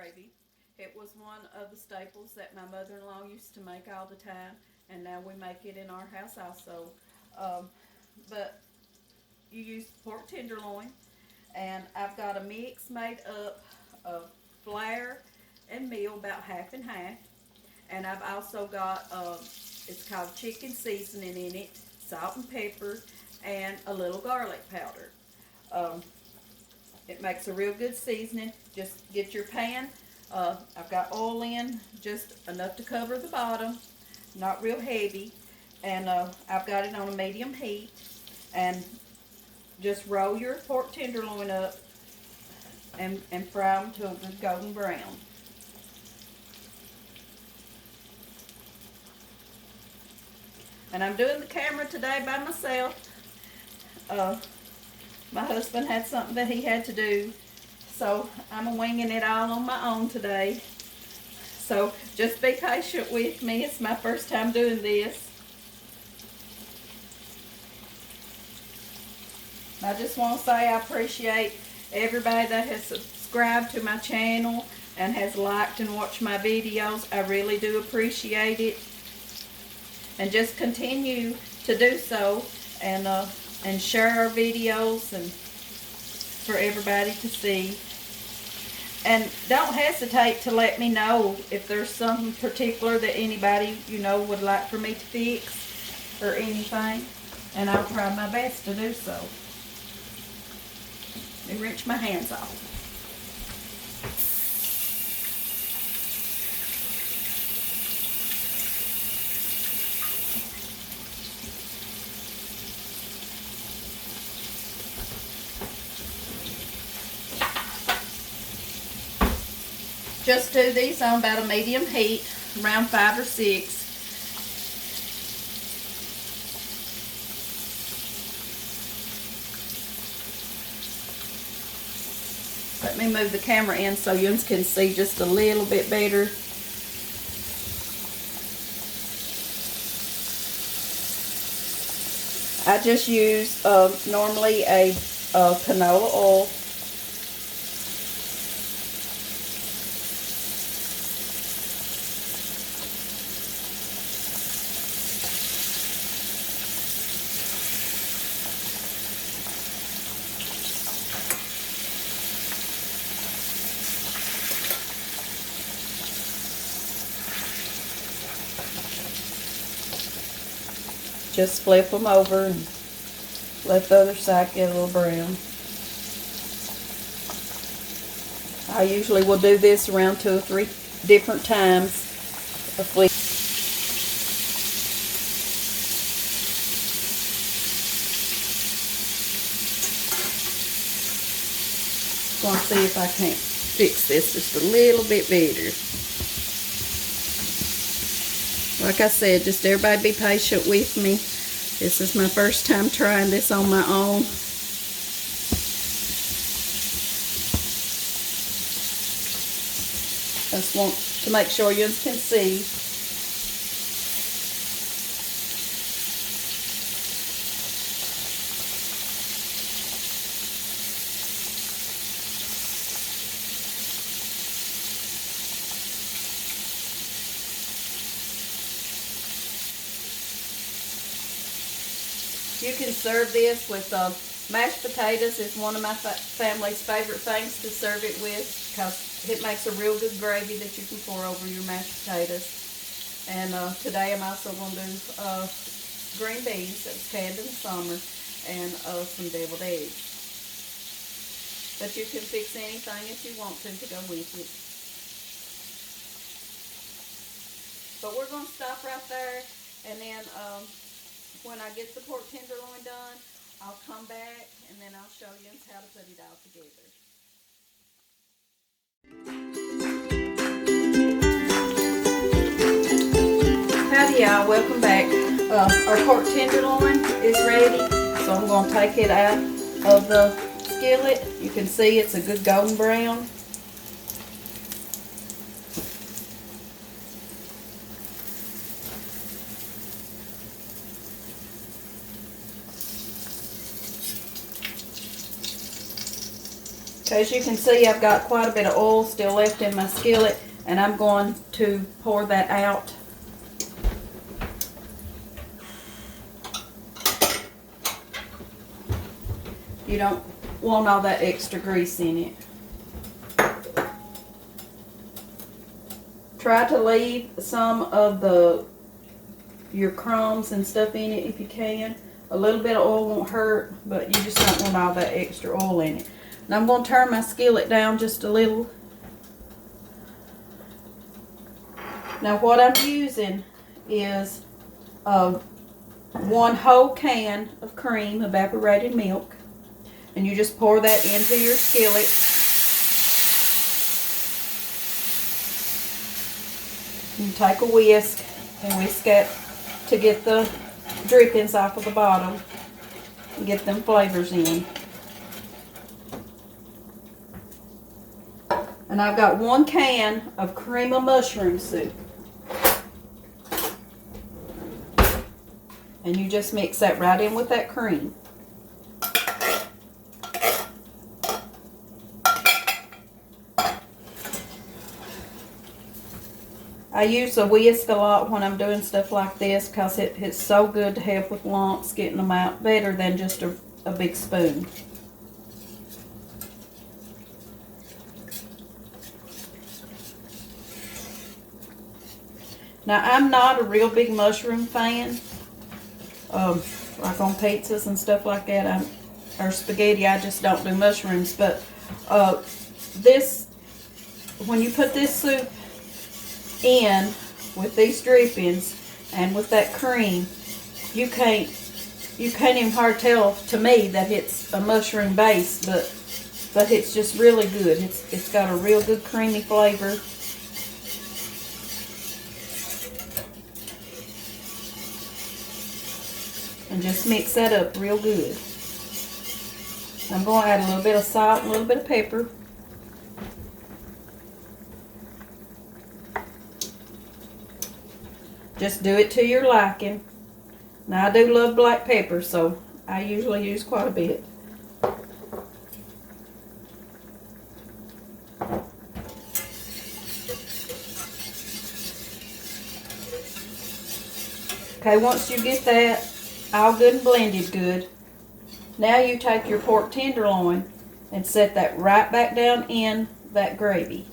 gravy. It was one of the staples that my mother-in-law used to make all the time, and now we make it in our house also. But you use pork tenderloin, and I've got a mix made up of flour and meal, about half and half. And I've also got, it's called chicken seasoning in it, salt and pepper, and a little garlic powder. Um, it makes a real good seasoning. Just get your pan. I've got oil in, just enough to cover the bottom, not real heavy. And I've got it on a medium heat. And just roll your pork tenderloin up and fry them to a good golden brown. And I'm doing the camera today by myself. My husband had something that he had to do, so I'm winging it all on my own today. So just be patient with me. It's my first time doing this. I just want to say I appreciate everybody that has subscribed to my channel and has liked and watched my videos. I really do appreciate it. And just continue to do so, and share our videos and for everybody to see. And don't hesitate to let me know if there's something particular that anybody would like for me to fix or anything, and I'll try my best to do so. Let me rinse my hands off. Just do these on about a medium heat, around 5 or 6. Let me move the camera in so you can see just a little bit better. I just use normally a canola oil. Just flip them over and let the other side get a little brown. I usually will do this around 2 or 3 different times. I'm going to see if I can't fix this just a little bit better. Like I said, just everybody be patient with me. This is my first time trying this on my own. I just want to make sure you can see. You can serve this with mashed potatoes. Is one of my family's favorite things to serve it with, because it makes a real good gravy that you can pour over your mashed potatoes. And today I'm also going to do green beans that was canned in the summer, and some deviled eggs. But you can fix anything if you want to go with it. But we're going to stop right there, and then when I get the pork tenderloin done, I'll come back and then I'll show you how to put it all together. Howdy y'all, welcome back. Our pork tenderloin is ready, so I'm going to take it out of the skillet. You can see it's a good golden brown. Okay, as you can see, I've got quite a bit of oil still left in my skillet, and I'm going to pour that out. You don't want all that extra grease in it. Try to leave some of your crumbs and stuff in it if you can. A little bit of oil won't hurt, but you just don't want all that extra oil in it. Now I'm going to turn my skillet down just a little. Now what I'm using is 1 whole can of cream, evaporated milk. And you just pour that into your skillet. You take a whisk and whisk it to get the drippings off of the bottom and get them flavors in. And I've got 1 can of cream of mushroom soup. And you just mix that right in with that cream. I use a whisk a lot when I'm doing stuff like this because it's so good to help with lumps, getting them out better than just a big spoon. Now, I'm not a real big mushroom fan, like on pizzas and stuff like that, or spaghetti. I just don't do mushrooms, but when you put this soup in with these drippings and with that cream, you can't even hardly tell to me that it's a mushroom base, but it's just really good. It's got a real good creamy flavor. And just mix that up real good. I'm going to add a little bit of salt and a little bit of pepper. Just do it to your liking. Now I do love black pepper, so I usually use quite a bit. Okay, once you get that all good and blended good, now you take your pork tenderloin and set that right back down in that gravy.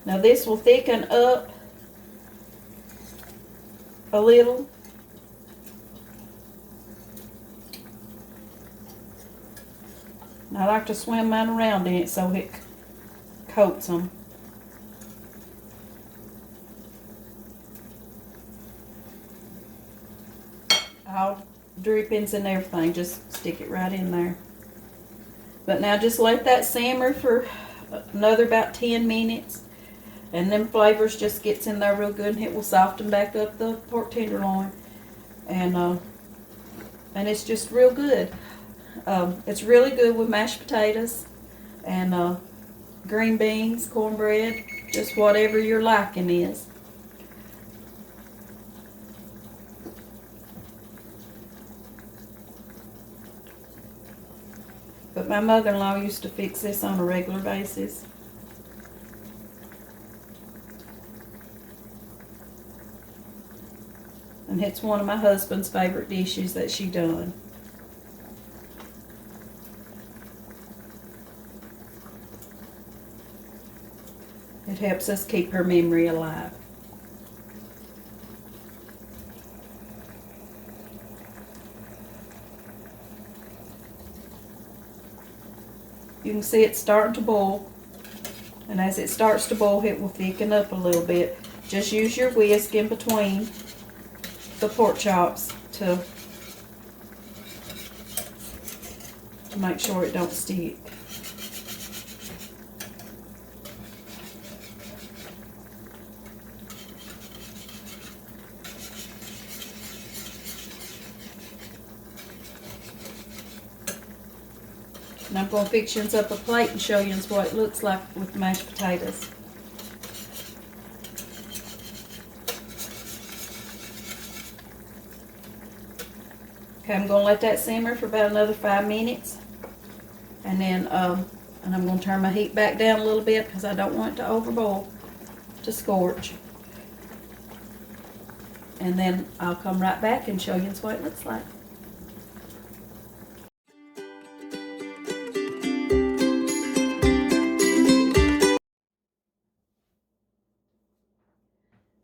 Now this will thicken up a little. And I like to swim mine around in it so it coats them. All drippings and everything, just stick it right in there. But now just let that simmer for another about 10 minutes. And them flavors just gets in there real good, and it will soften back up the pork tenderloin. And it's just real good. It's really good with mashed potatoes and green beans, cornbread, just whatever your liking is. But my mother-in-law used to fix this on a regular basis. And it's one of my husband's favorite dishes that she done. It helps us keep her memory alive. You can see it's starting to boil. And as it starts to boil, it will thicken up a little bit. Just use your whisk in between the pork chops to make sure it don't stick. And I'm going to fix you up a plate and show you what it looks like with mashed potatoes. Okay, I'm going to let that simmer for about another 5 minutes. And then, and I'm going to turn my heat back down a little bit because I don't want it to overboil, to scorch. And then I'll come right back and show you what it looks like.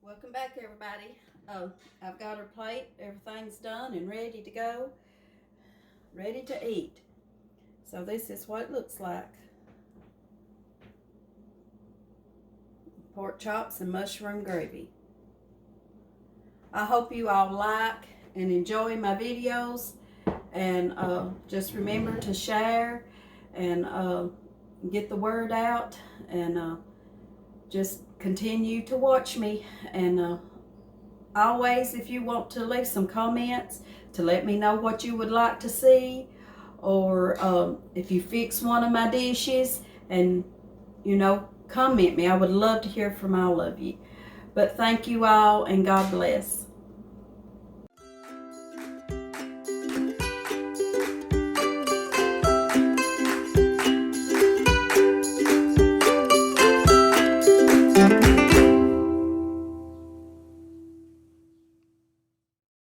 Welcome back, everybody. I've got her plate. Everything's done and ready to go. Ready to eat. So this is what it looks like. Pork chops and mushroom gravy. I hope you all like and enjoy my videos, and just remember to share and get the word out, and just continue to watch me. And always, if you want to leave some comments to let me know what you would like to see, or if you fix one of my dishes, and comment me. I would love to hear from all of you. But thank you all, and God bless.